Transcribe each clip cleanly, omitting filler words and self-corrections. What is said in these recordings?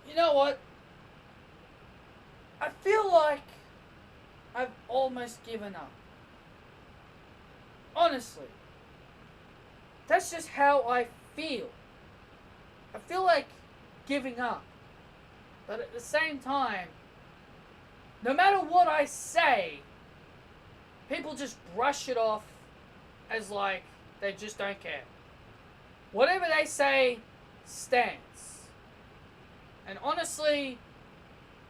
You know what? I feel like I've almost given up. Honestly. That's just how I feel. I feel like giving up. But at the same time, no matter what I say, people just brush it off as like they just don't care. Whatever they say stands. And honestly,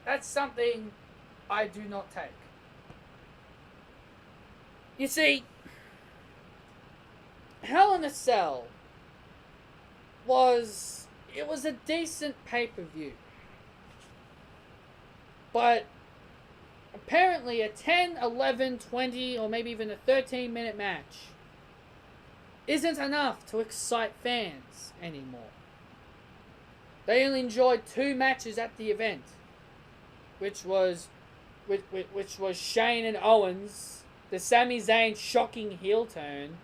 that's something I do not take. You see, Hell in a Cell was a decent pay-per-view. But apparently a 10, 11, 20, or maybe even a 13-minute match isn't enough to excite fans anymore. They only enjoyed 2 matches at the event, which was Shane and Owens, the Sami Zayn shocking heel turn,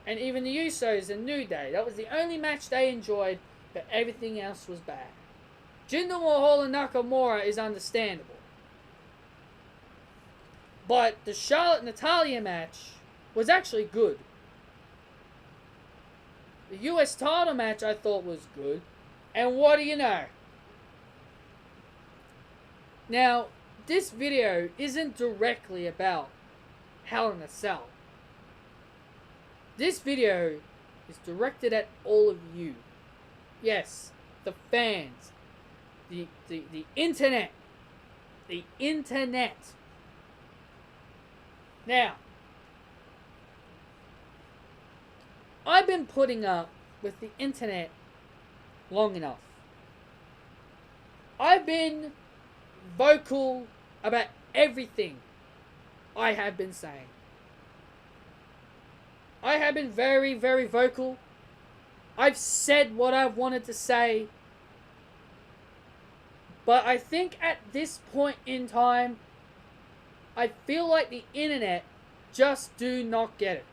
and even the Usos and New Day. That was the only match they enjoyed, but everything else was bad. Jinder Mahal and Nakamura is understandable. But the Charlotte-Natalia match was actually good. The US title match I thought was good. And what do you know? Now, this video isn't directly about Hell in a Cell. This video is directed at all of you. Yes, the fans. The internet. The internet. Now, I've been putting up with the internet long enough. I've been vocal about everything I have been saying. I have been very, very vocal. I've said what I've wanted to say. But I think at this point in time, I feel like the internet just do not get it.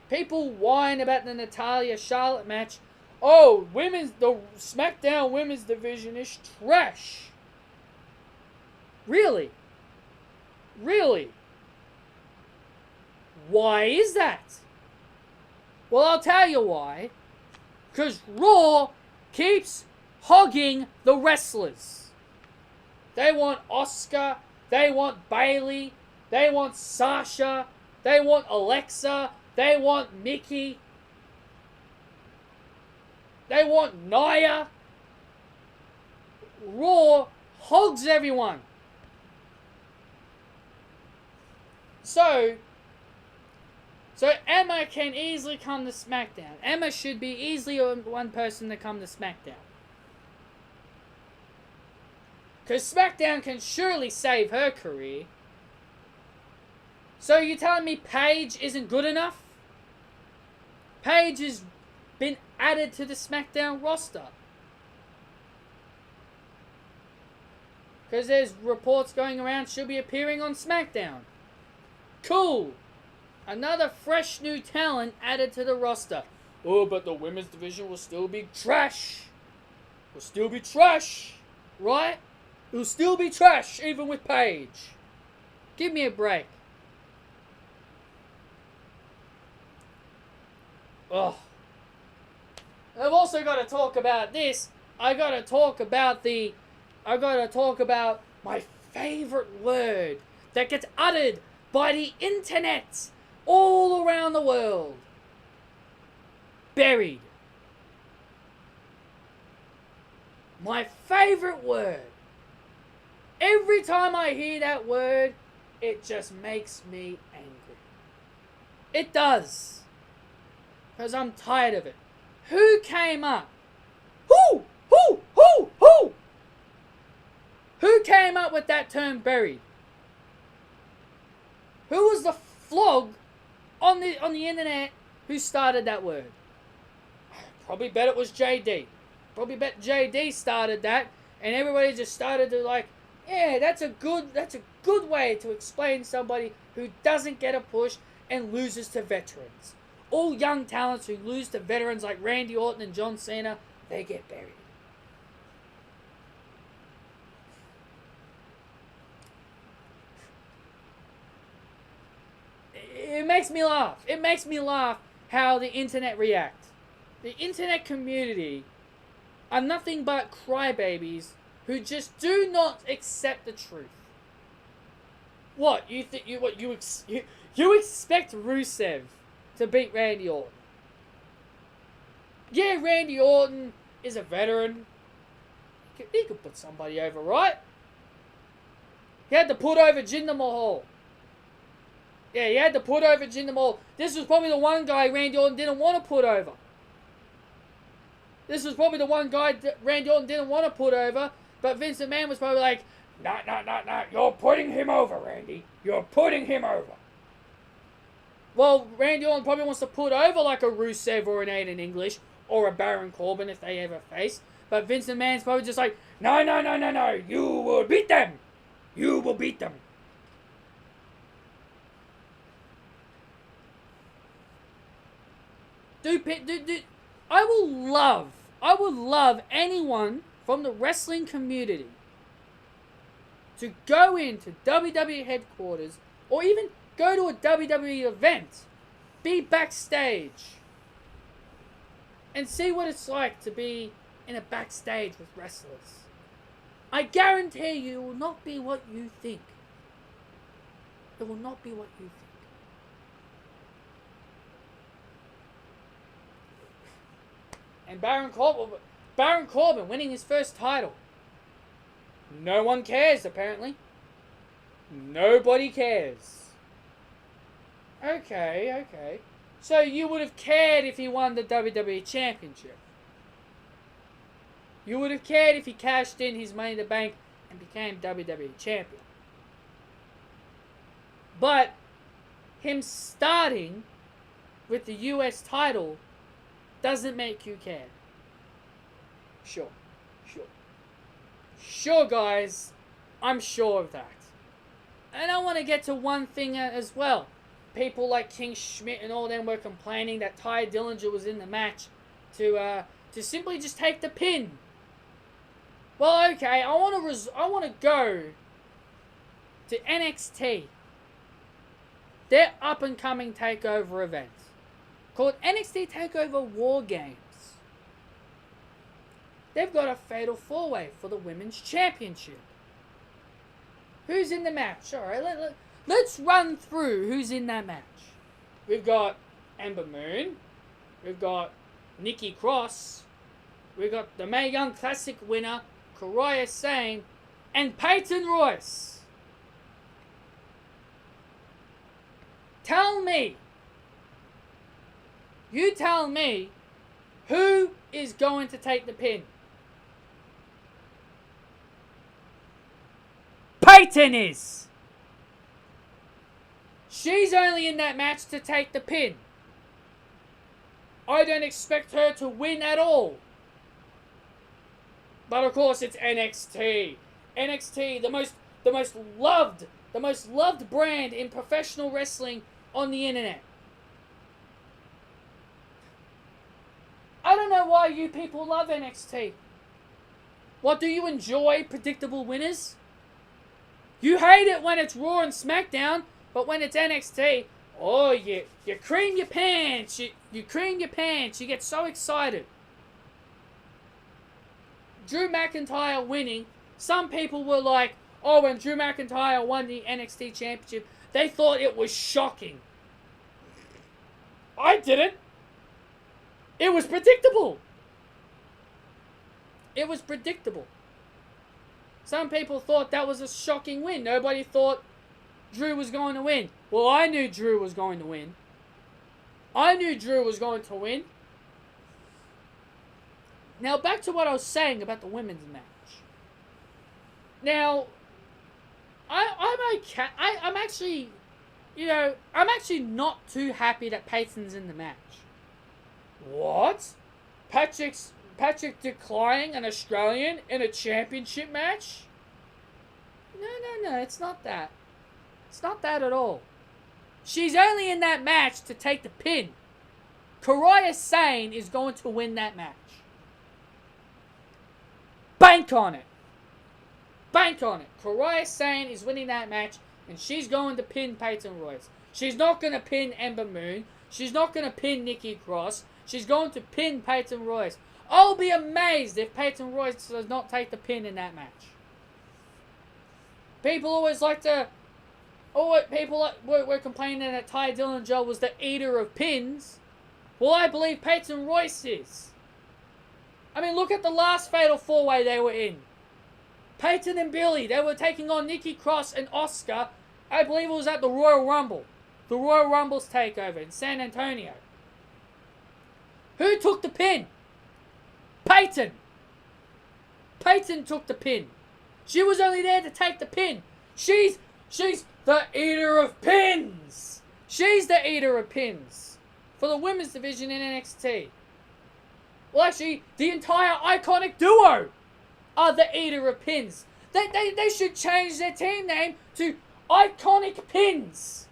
People whine about the Natalia-Charlotte match. Oh, the SmackDown women's division is trash. Really? Really? Why is that? Well, I'll tell you why. Because Raw keeps hogging the wrestlers. They want Asuka. They want Bayley. They want Sasha. They want Alexa. They want Mickey. They want Nia. Raw hogs everyone. So Emma can easily come to SmackDown. Emma should be easily one person to come to SmackDown. Because SmackDown can surely save her career. So you're telling me Paige isn't good enough? Paige has been added to the SmackDown roster. Because there's reports going around she'll be appearing on SmackDown. Cool. Another fresh new talent added to the roster. Oh, but the women's division will still be trash. Will still be trash. Right? It will still be trash even with Paige. Give me a break. Ugh. I've also got to talk about this. I got to talk about my favorite word that gets uttered by the internet all around the world. Buried. My favorite word. Every time I hear that word, it just makes me angry. It does. Because I'm tired of it. Who came up? Who? Who came up with that term buried? Who was the flog on the internet who started that word? Probably bet it was JD. Probably bet JD started that, and everybody just started to like, yeah, that's a good way to explain somebody who doesn't get a push and loses to veterans. All young talents who lose to veterans like Randy Orton and John Cena, they get buried. it makes me laugh. It makes me laugh how the internet react. The internet community are nothing but crybabies who just do not accept the truth. What you think? You expect Rusev to beat Randy Orton? Yeah, Randy Orton is a veteran. He could put somebody over, right? He had to put over Jinder Mahal. Yeah, he had to put over Jinder Mahal. This was probably the one guy Randy Orton didn't want to put over. This was probably the one guy that Randy Orton didn't want to put over, but Vince McMahon was probably like, no, you're putting him over, Randy. You're putting him over. Well, Randy Orton probably wants to put over like a Rusev or an Aiden English or a Baron Corbin if they ever face. But Vince McMahon's probably just like, no, you will beat them. You will beat them. I would love anyone from the wrestling community to go into WWE headquarters or even go to a WWE event, be backstage, and see what it's like to be in a backstage with wrestlers. I guarantee you it will not be what you think. It will not be what you think. And Baron Corbin winning his first title. No one cares, apparently. Nobody cares. Okay. So you would have cared if he won the WWE Championship. You would have cared if he cashed in his Money in the Bank and became WWE Champion. But him starting with the US title doesn't make you care. Sure, guys. I'm sure of that. And I want to get to one thing as well. People like King Schmidt and all them were complaining that Ty Dillinger was in the match to simply just take the pin. Well, okay, I want to go to NXT. Their up-and-coming takeover event called NXT TakeOver War Games. They've got a fatal four-way for the Women's Championship. Who's in the match? Alright, let's run through who's in that match. We've got Ember Moon. We've got Nikki Cross. We've got the Mae Young Classic winner, Kairi Sane, and Peyton Royce. You tell me, who is going to take the pin? Peyton is! She's only in that match to take the pin. I don't expect her to win at all. But of course it's NXT. NXT, the most loved brand in professional wrestling on the internet. I don't know why you people love NXT. What, do you enjoy predictable winners? You hate it when it's Raw and SmackDown, but when it's NXT, oh, you cream your pants. You cream your pants. You get so excited. Drew McIntyre winning, some people were like, oh, when Drew McIntyre won the NXT Championship, they thought it was shocking. I didn't. It was predictable. It was predictable. Some people thought that was a shocking win. Nobody thought Drew was going to win. Well, I knew Drew was going to win. Now, back to what I was saying about the women's match. Now, I'm actually not too happy that Peyton's in the match. What? Patrick declining an Australian in a championship match? No, it's not that. It's not that at all. She's only in that match to take the pin. Kairi Sane is going to win that match. Bank on it. Kairi Sane is winning that match, and she's going to pin Peyton Royce. She's not going to pin Ember Moon. She's not going to pin Nikki Cross. She's going to pin Peyton Royce. I'll be amazed if Peyton Royce does not take the pin in that match. People always like to... people were complaining that Tye Dillinger was the eater of pins. Well, I believe Peyton Royce is. I mean, look at the last Fatal 4-Way they were in. Peyton and Billy, they were taking on Nikki Cross and Asuka. I believe it was at the Royal Rumble. The Royal Rumble's takeover in San Antonio. Who took the pin? Peyton. Peyton took the pin. She was only there to take the pin. She's the eater of pins. She's the eater of pins for the women's division in NXT. Well, actually, the entire Iconic Duo are the eater of pins. They should change their team name to Iconic Pins.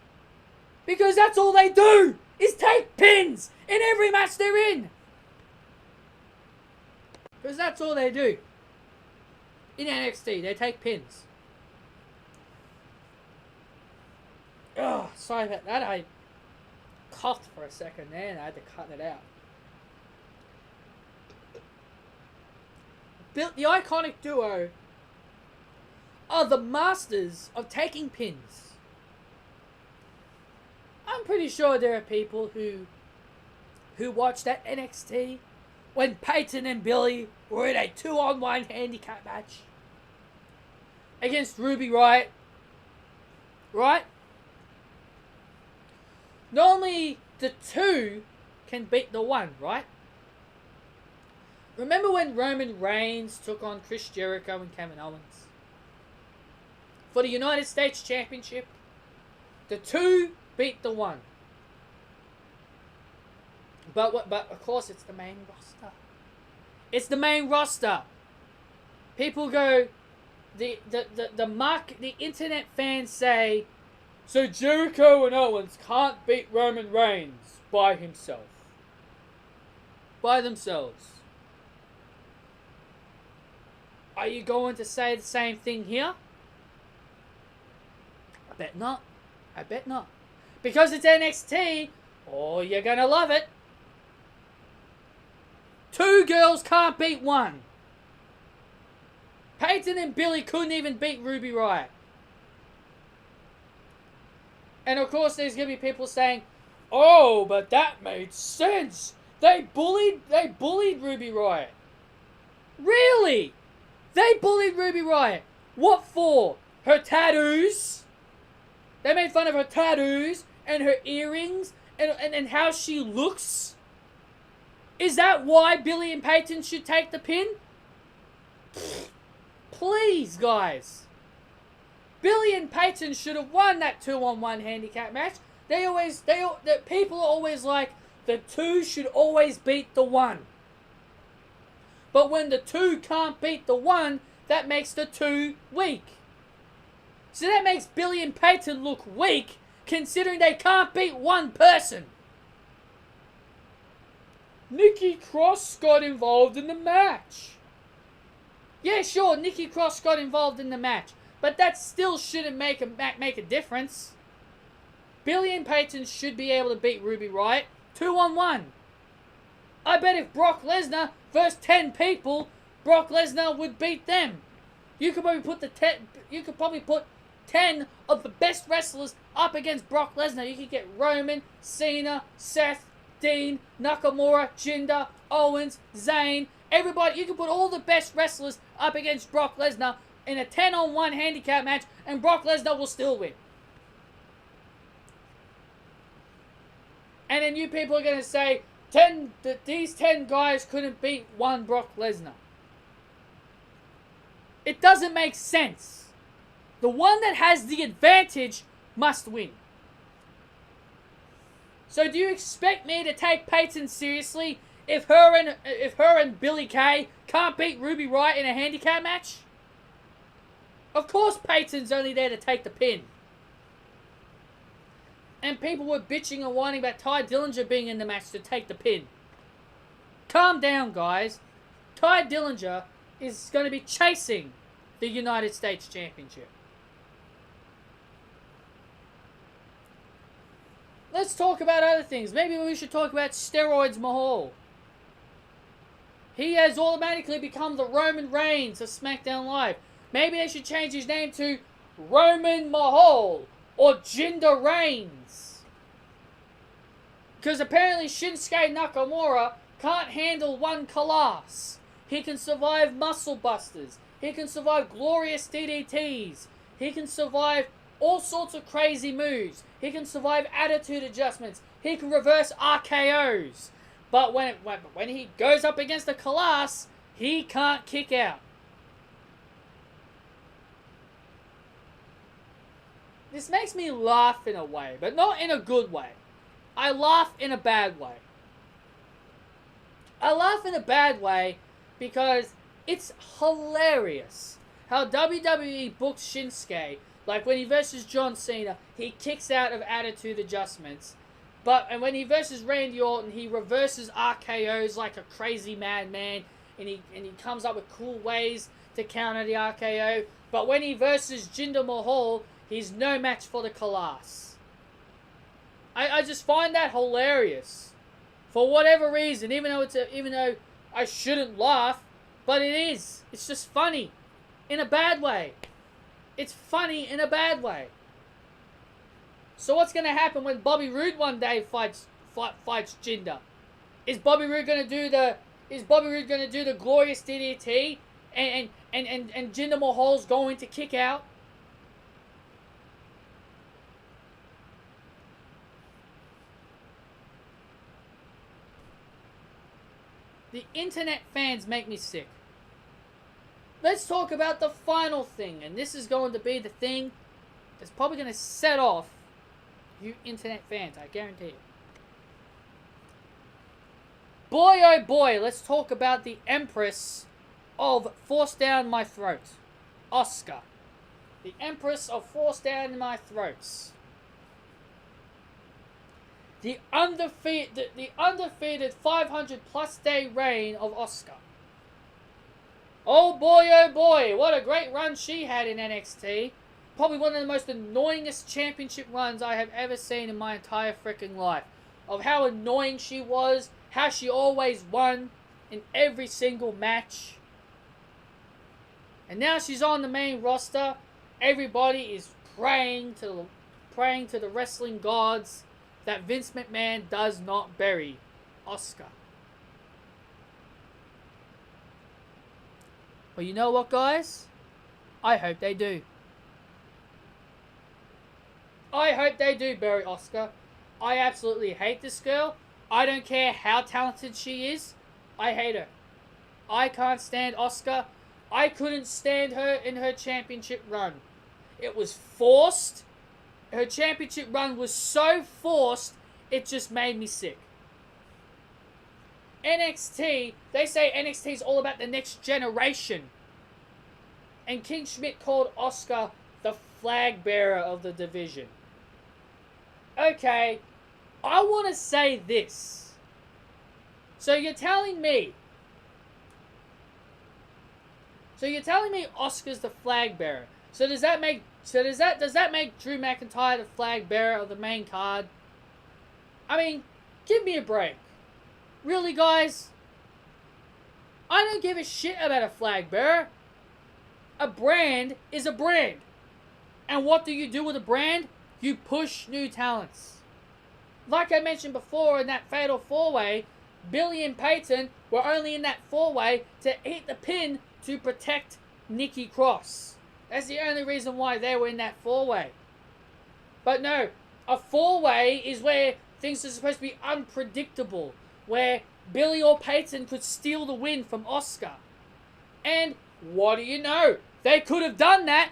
Because that's all they do, is take pins in every match they're in. Because that's all they do. In NXT, they take pins. Oh, sorry about that. I coughed for a second there and I had to cut it out. The Iconic Duo are the masters of taking pins. I'm pretty sure there are people who watched that NXT when Peyton and Billy were in a 2-on-1 handicap match against Ruby Riott. Right? Normally, the 2 can beat the 1, right? Remember when Roman Reigns took on Chris Jericho and Kevin Owens? For the United States Championship, the 2 beat the 1. But of course it's the main roster. It's the main roster. People go, the internet fans say, so Jericho and Owens can't beat Roman Reigns by himself. By themselves. Are you going to say the same thing here? I bet not. I bet not. Because it's NXT, oh, you're going to love it. 2 girls can't beat 1. Peyton and Billy couldn't even beat Ruby Riott. And of course there's going to be people saying, oh, but that made sense. They bullied Ruby Riott. Really? They bullied Ruby Riott. What for? Her tattoos? They made fun of her tattoos and her earrings and how she looks? Is that why Billy and Peyton should take the pin? Please, guys. Billy and Peyton should have won that 2-on-1 handicap match. The people are always like, the 2 should always beat the 1. But when the 2 can't beat the 1, that makes the 2 weak. So that makes Billy and Peyton look weak, considering they can't beat 1 person. Nikki Cross got involved in the match. Yeah, sure, Nikki Cross got involved in the match. But that still shouldn't make a difference. Billy and Peyton should be able to beat Ruby Riott 2-on-1. I bet if Brock Lesnar versus 10 people, Brock Lesnar would beat them. You could probably put 10 of the best wrestlers up against Brock Lesnar. You could get Roman, Cena, Seth, Dean, Nakamura, Jinder, Owens, Zayn, everybody. You could put all the best wrestlers up against Brock Lesnar in a 10-on-1 handicap match, and Brock Lesnar will still win. And then you people are going to say that these 10 guys couldn't beat 1 Brock Lesnar. It doesn't make sense. The one that has the advantage must win. So do you expect me to take Peyton seriously if her and Billy Kay can't beat Ruby Riott in a handicap match? Of course Peyton's only there to take the pin. And people were bitching and whining about Tye Dillinger being in the match to take the pin. Calm down, guys. Tye Dillinger is going to be chasing the United States Championship. Let's talk about other things. Maybe we should talk about Steroids Mahal. He has automatically become the Roman Reigns of SmackDown Live. Maybe they should change his name to Roman Mahal or Jinder Reigns. Because apparently Shinsuke Nakamura can't handle one class. He can survive muscle busters. He can survive glorious DDTs. He can survive all sorts of crazy moves. He can survive attitude adjustments. He can reverse RKOs. But when he goes up against a class, he can't kick out. This makes me laugh in a way, but not in a good way. I laugh in a bad way. I laugh in a bad way because it's hilarious how WWE books Shinsuke. Like when he versus John Cena, he kicks out of attitude adjustments. And when he versus Randy Orton, he reverses RKOs like a crazy madman. And he comes up with cool ways to counter the RKO. But when he versus Jinder Mahal, he's no match for the class. I just find that hilarious. For whatever reason, even though I shouldn't laugh, but it is. It's just funny. In a bad way. It's funny in a bad way. So what's going to happen when Bobby Roode one day fights Jinder? Is Bobby Roode going to do the glorious DDT and Jinder Mahal's going to kick out? The internet fans make me sick. Let's talk about the final thing, and this is going to be the thing that's probably going to set off you internet fans, I guarantee you. Boy, oh boy, let's talk about the Empress of Force Down My Throat, Asuka. The Empress of Force Down My Throats. The undefeated 500 plus day reign of Asuka. Oh boy, what a great run she had in NXT. Probably one of the most annoyingest championship runs I have ever seen in my entire freaking life. Of how annoying she was, how she always won in every single match. And now she's on the main roster. Everybody is praying to the wrestling gods that Vince McMahon does not bury Asuka. Well, you know what, guys? I hope they do. I hope they do bury Asuka. I absolutely hate this girl. I don't care how talented she is. I hate her. I can't stand Asuka. I couldn't stand her in her championship run. It was forced. Her championship run was so forced, it just made me sick. NXT, they say NXT is all about the next generation. And King Schmidt called Asuka the flag bearer of the division. Okay, I want to say this. So you're telling me Asuka's the flag bearer. So does that make Drew McIntyre the flag bearer of the main card? I mean, give me a break. Really, guys? I don't give a shit about a flag bearer. A brand is a brand. And what do you do with a brand? You push new talents. Like I mentioned before in that Fatal 4-Way, Billy and Peyton were only in that 4-Way to hit the pin to protect Nikki Cross. That's the only reason why they were in that 4-Way. But no, a 4-Way is where things are supposed to be unpredictable, where Billy or Peyton could steal the win from Asuka. And what do you know? They could have done that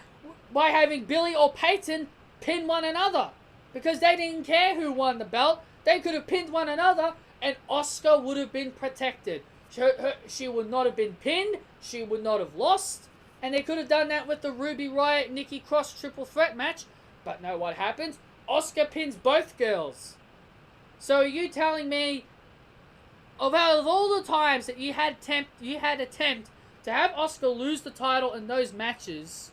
by having Billy or Peyton pin one another. Because they didn't care who won the belt. They could have pinned one another and Asuka would have been protected. She would not have been pinned. She would not have lost. And they could have done that with the Ruby Riott Nikki Cross triple threat match. But no, what happens? Asuka pins both girls. So are you telling me, out of all the times that you had attempt to have Asuka lose the title in those matches,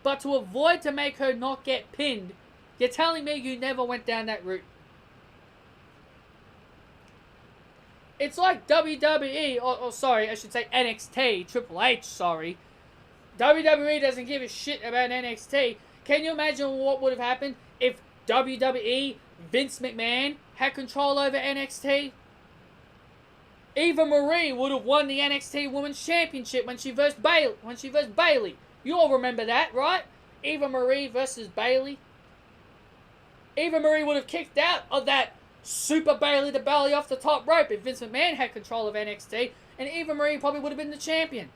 but to avoid to make her not get pinned, you're telling me you never went down that route? It's like WWE, or sorry, I should say NXT, Triple H, sorry. WWE doesn't give a shit about NXT. Can you imagine what would have happened if WWE, Vince McMahon, had control over NXT? Eva Marie would have won the NXT Women's Championship when she versed Bayley. You all remember that, right? Eva Marie versus Bayley. Eva Marie would have kicked out of that Super Bayley to Bayley off the top rope if Vince McMahon had control of NXT, and Eva Marie probably would have been the champion.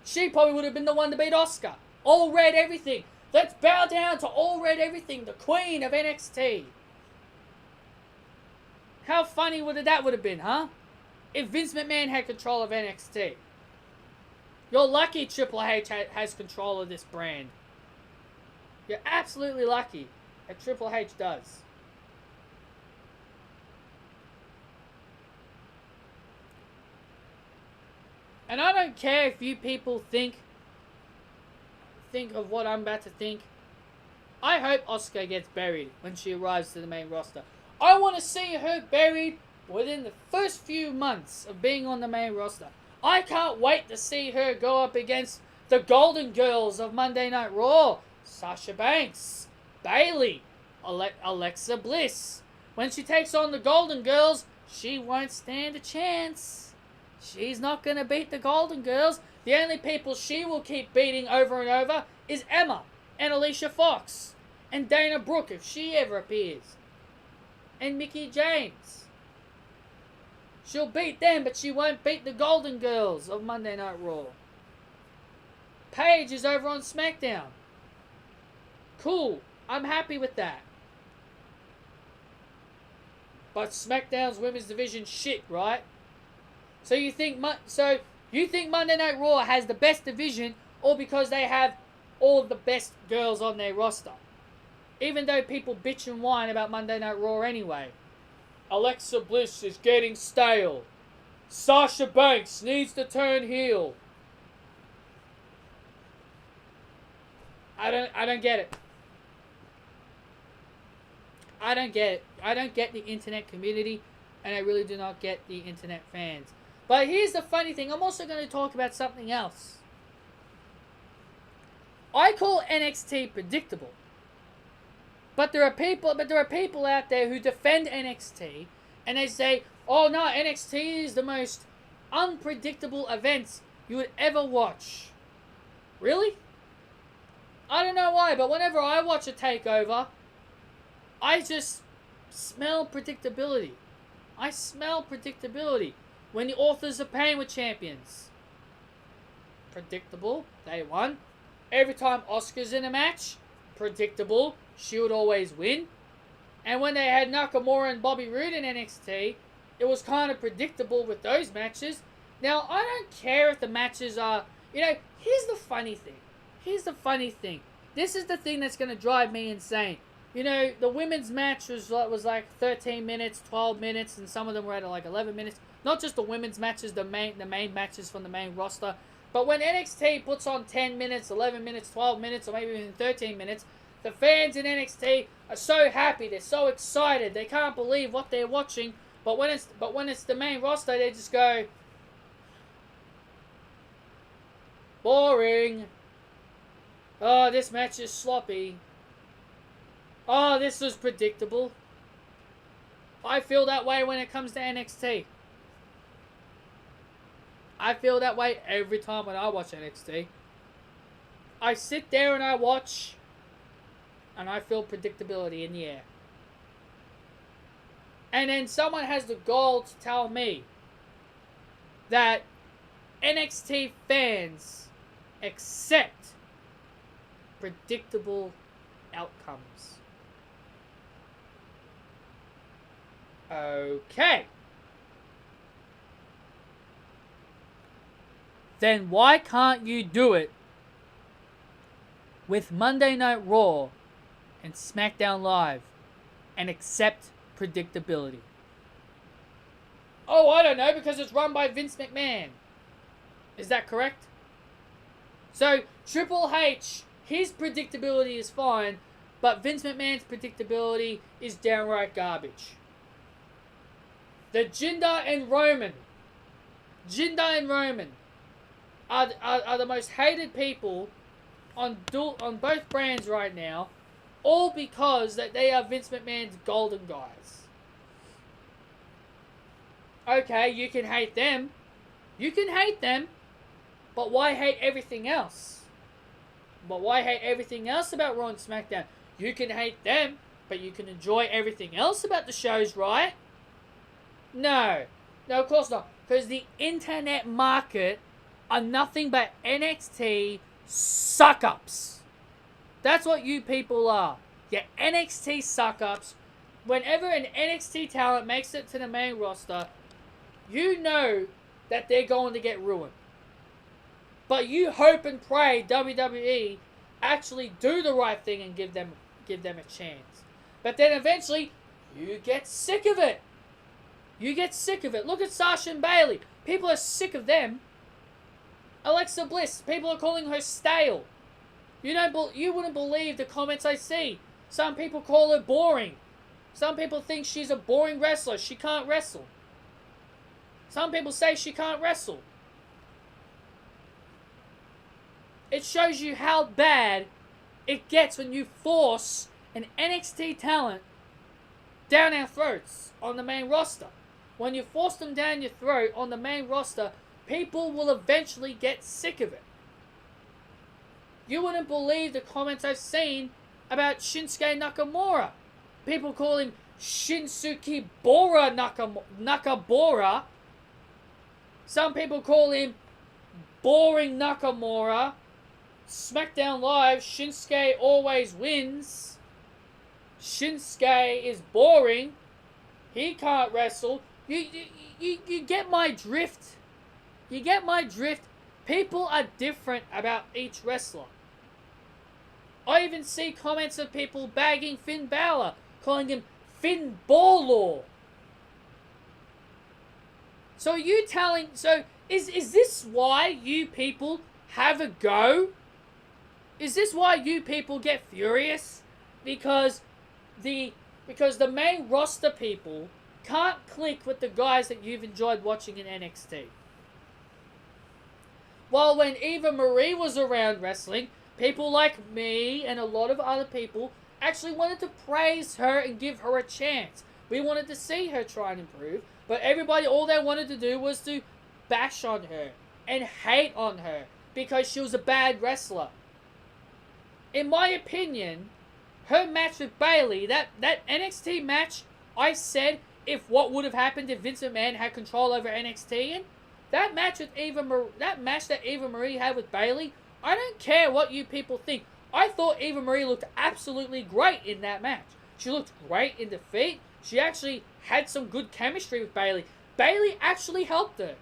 She probably would have been the one to beat Asuka. All Red Everything. Let's bow down to All Red Everything, the queen of NXT. How funny would that have been, huh? If Vince McMahon had control of NXT. You're lucky Triple H has control of this brand. You're absolutely lucky that Triple H does. And I don't care if you people think of what I'm about to think. I hope Asuka gets buried when she arrives to the main roster. I want to see her buried within the first few months of being on the main roster. I can't wait to see her go up against the Golden Girls of Monday Night Raw. Sasha Banks, Bayley, Alexa Bliss. When she takes on the Golden Girls, she won't stand a chance. She's not going to beat the Golden Girls. The only people she will keep beating over and over is Emma and Alicia Fox and Dana Brooke if she ever appears. And Mickie James. She'll beat them, but she won't beat the Golden Girls of Monday Night Raw. Paige is over on SmackDown. Cool. I'm happy with that. But SmackDown's women's division shit, right? So you think Monday Night Raw has the best division, or because they have all of the best girls on their roster? Even though people bitch and whine about Monday Night Raw anyway. Alexa Bliss is getting stale. Sasha Banks needs to turn heel. I don't get it. I don't get it. I don't get the internet community, and I really do not get the internet fans. But here's the funny thing. I'm also going to talk about something else. I call NXT predictable. But there are people out there who defend NXT, and they say, "Oh no, NXT is the most unpredictable event you would ever watch." Really? I don't know why, but whenever I watch a takeover, I just smell predictability. I smell predictability. When the authors of pain were champions, predictable, they won. Every time Asuka's in a match, predictable, she would always win. And when they had Nakamura and Bobby Roode in NXT, it was kind of predictable with those matches. Now, I don't care if the matches are... here's the funny thing. This is the thing that's going to drive me insane. The women's match was like 13 minutes, 12 minutes, and some of them were at like 11 minutes. Not just the women's matches, the main matches from the main roster. But when NXT puts on 10 minutes, 11 minutes, 12 minutes, or maybe even 13 minutes, the fans in NXT are so happy. They're so excited. They can't believe what they're watching. But when it's the main roster, they just go, boring. Oh, this match is sloppy. Oh, this was predictable. I feel that way when it comes to NXT. I feel that way every time when I watch NXT. I sit there and I watch, and I feel predictability in the air. And then someone has the gall to tell me that NXT fans accept predictable outcomes. Okay. Then why can't you do it with Monday Night Raw and SmackDown Live and accept predictability? Oh, I don't know, because it's run by Vince McMahon. Is that correct? So, Triple H, his predictability is fine, but Vince McMahon's predictability is downright garbage. The Jinder and Roman are the most hated people on both brands right now, all because that they are Vince McMahon's golden guys. Okay, you can hate them. But why hate everything else? But why hate everything else about Raw and SmackDown? You can hate them, but you can enjoy everything else about the shows, right? No, of course not. Because the internet market are nothing but NXT suck-ups. That's what you people are. You're NXT suck-ups. Whenever an NXT talent makes it to the main roster, you know that they're going to get ruined. But you hope and pray WWE actually do the right thing and give them a chance. But then eventually, you get sick of it. Look at Sasha and Bayley. People are sick of them. Alexa Bliss, people are calling her stale. You wouldn't believe the comments I see. Some people call her boring. Some people think she's a boring wrestler. She can't wrestle. Some people say she can't wrestle. It shows you how bad it gets when you force an NXT talent down our throats on the main roster. When you force them down your throat on the main roster, people will eventually get sick of it. You wouldn't believe the comments I've seen about Shinsuke Nakamura. People call him Shinsuke Bora Nakamura. Some people call him Boring Nakamura. SmackDown Live, Shinsuke always wins. Shinsuke is boring. He can't wrestle. You get my drift. You get my drift. People are different about each wrestler. I even see comments of people bagging Finn Balor, calling him Finn Balor. So is this why you people have a go? Is this why you people get furious? Because the main roster people can't click with the guys that you've enjoyed watching in NXT. While when Eva Marie was around wrestling, people like me and a lot of other people actually wanted to praise her and give her a chance. We wanted to see her try and improve, but everybody, all they wanted to do was to bash on her and hate on her because she was a bad wrestler. In my opinion, her match with Bayley, that NXT match, I said if what would have happened if Vince McMahon had control over NXT, that match that Eva Marie had with Bayley, I don't care what you people think. I thought Eva Marie looked absolutely great in that match. She looked great in defeat. She actually had some good chemistry with Bayley. Bayley actually helped her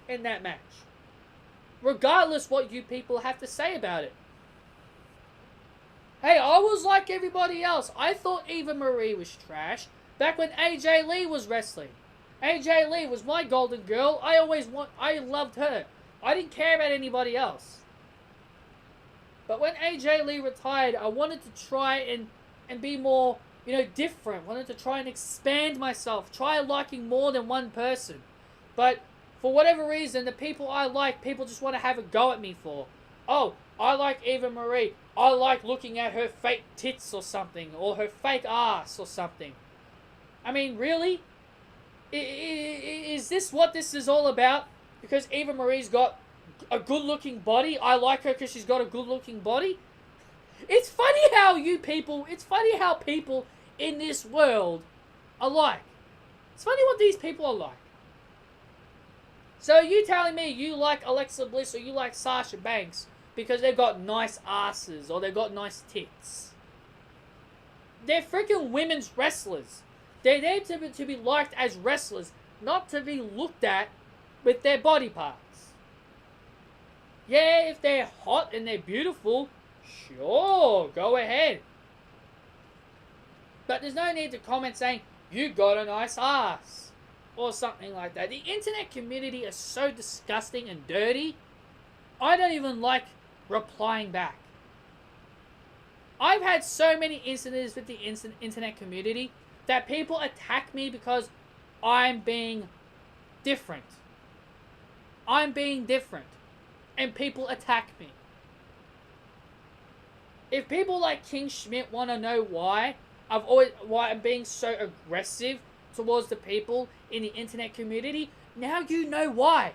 in that match. Regardless what you people have to say about it. Hey, I was like everybody else. I thought Eva Marie was trash back when AJ Lee was wrestling. AJ Lee was my golden girl. I loved her. I didn't care about anybody else. But when AJ Lee retired, I wanted to try and be more, different. I wanted to try and expand myself. Try liking more than one person. But for whatever reason, the people I like, people just want to have a go at me for. Oh, I like Eva Marie. I like looking at her fake tits or something. Or her fake ass or something. I mean, really? Is this what this is all about? Because Eva Marie's got a good-looking body. I like her because she's got a good-looking body. It's funny how people in this world are like. It's funny what these people are like. So you telling me you like Alexa Bliss or you like Sasha Banks because they've got nice asses or they've got nice tits? They're freaking women's wrestlers. They're there to be liked as wrestlers, not to be looked at with their body parts. Yeah, if they're hot and they're beautiful, sure, go ahead. But there's no need to comment saying, you got a nice ass, or something like that. The internet community is so disgusting and dirty, I don't even like replying back. I've had so many incidents with the internet community that people attack me because I'm being different. I'm being different. And people attack me. If people like King Schmidt want to know why I'm being so aggressive towards the people in the internet community, now you know why.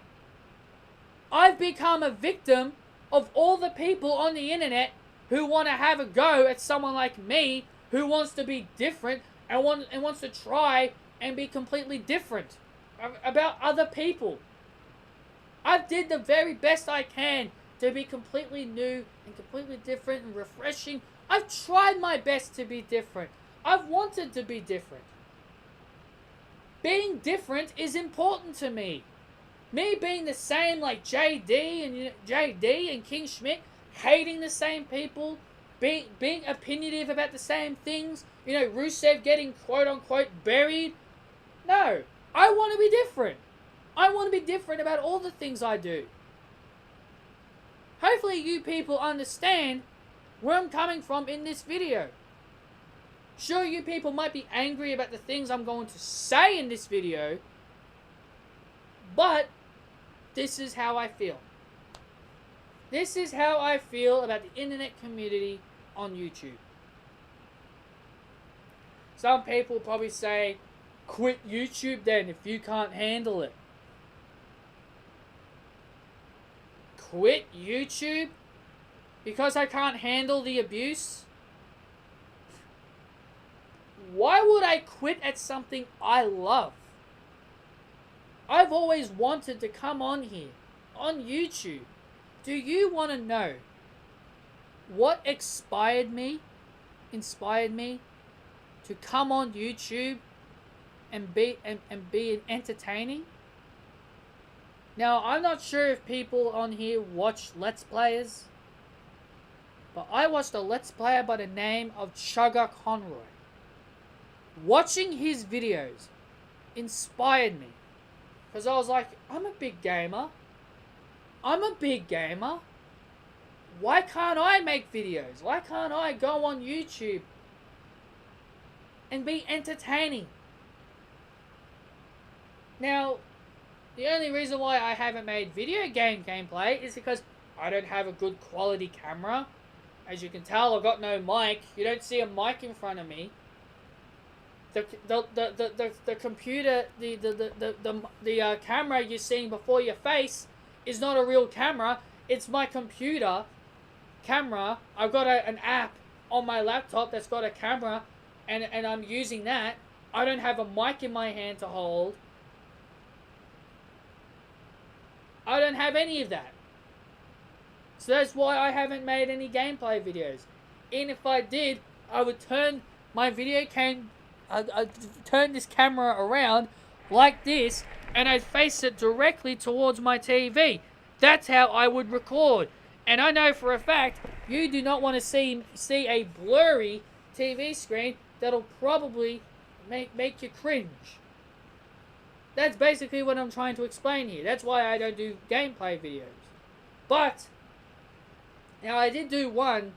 I've become a victim of all the people on the internet who want to have a go at someone like me who wants to be different and wants to try and be completely different about other people. I did the very best I can to be completely new and completely different and refreshing. I've tried my best to be different. I've wanted to be different. Being different is important to me. Me being the same like JD and King Schmidt, hating the same people, being opinionative about the same things, Rusev getting quote unquote buried. No, I want to be different. I want to be different about all the things I do. Hopefully you people understand where I'm coming from in this video. Sure, you people might be angry about the things I'm going to say in this video, but this is how I feel. This is how I feel about the internet community on YouTube. Some people probably say, quit YouTube then if you can't handle it. Quit YouTube because I can't handle the abuse? Why would I quit at something I love? I've always wanted to come on here, on YouTube. Do you want to know what inspired me to come on YouTube and be entertaining? Now, I'm not sure if people on here watch Let's Players, but I watched a Let's Player by the name of Chugger Conroy. Watching his videos inspired me, because I was like, I'm a big gamer. Why can't I make videos? Why can't I go on YouTube and be entertaining? Now, the only reason why I haven't made video game gameplay is because I don't have a good quality camera. As you can tell, I've got no mic. You don't see a mic in front of me. The computer, the camera you're seeing before your face is not a real camera. It's my computer camera. I've got an app on my laptop that's got a camera, and I'm using that. I don't have a mic in my hand to hold. I don't have any of that. So that's why I haven't made any gameplay videos. And if I did, I would turn my I'd turn this camera around like this, and I'd face it directly towards my TV. That's how I would record. And I know for a fact, you do not want to see a blurry TV screen that'll probably make you cringe. That's basically what I'm trying to explain here. That's why I don't do gameplay videos. But, now I did do one,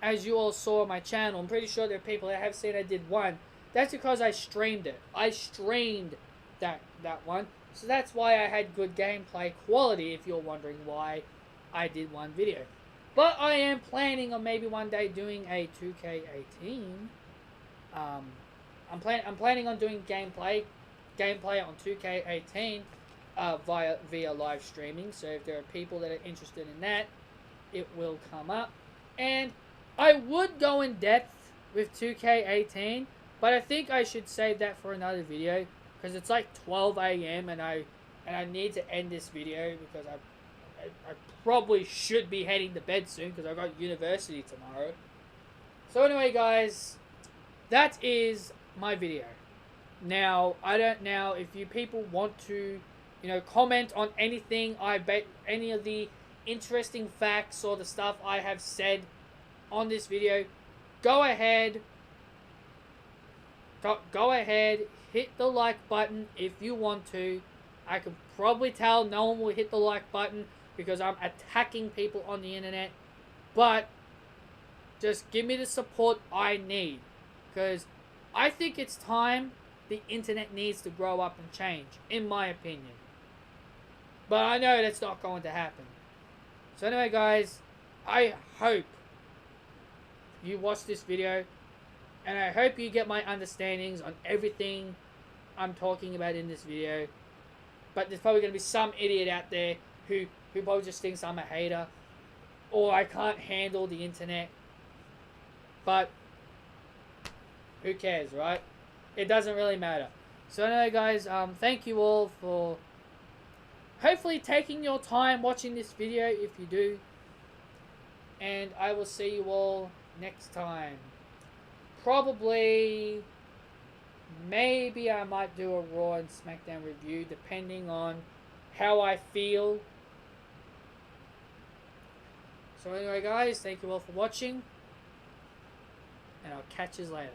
as you all saw on my channel. I'm pretty sure there are people that have seen I did one. That's because I streamed it. I streamed that one. So that's why I had good gameplay quality, if you're wondering why I did one video. But I am planning on maybe one day doing a 2K18. I'm planning on doing gameplay on 2K18 via live streaming. So if there are people that are interested in that, it will come up. And I would go in depth with 2K18, but I think I should save that for another video, because it's like 12 a.m. and I need to end this video because I probably should be heading to bed soon because I've got university tomorrow. So anyway, guys, that is my video. Now, I don't know if you people want to, comment on anything any of the interesting facts or the stuff I have said on this video. Go ahead, hit the like button if you want to. I can probably tell no one will hit the like button because I'm attacking people on the internet. But just give me the support I need, because I think it's time the internet needs to grow up and change, in my opinion. But I know that's not going to happen. So anyway, guys, I hope you watch this video, and I hope you get my understandings on everything I'm talking about in this video. But there's probably going to be some idiot out there who probably just thinks I'm a hater, or I can't handle the internet. But who cares, right? It doesn't really matter. So anyway, guys, thank you all for hopefully taking your time watching this video, if you do. And I will see you all next time. Probably, maybe I might do a Raw and SmackDown review, depending on how I feel. So anyway, guys, thank you all for watching, and I'll catch you later.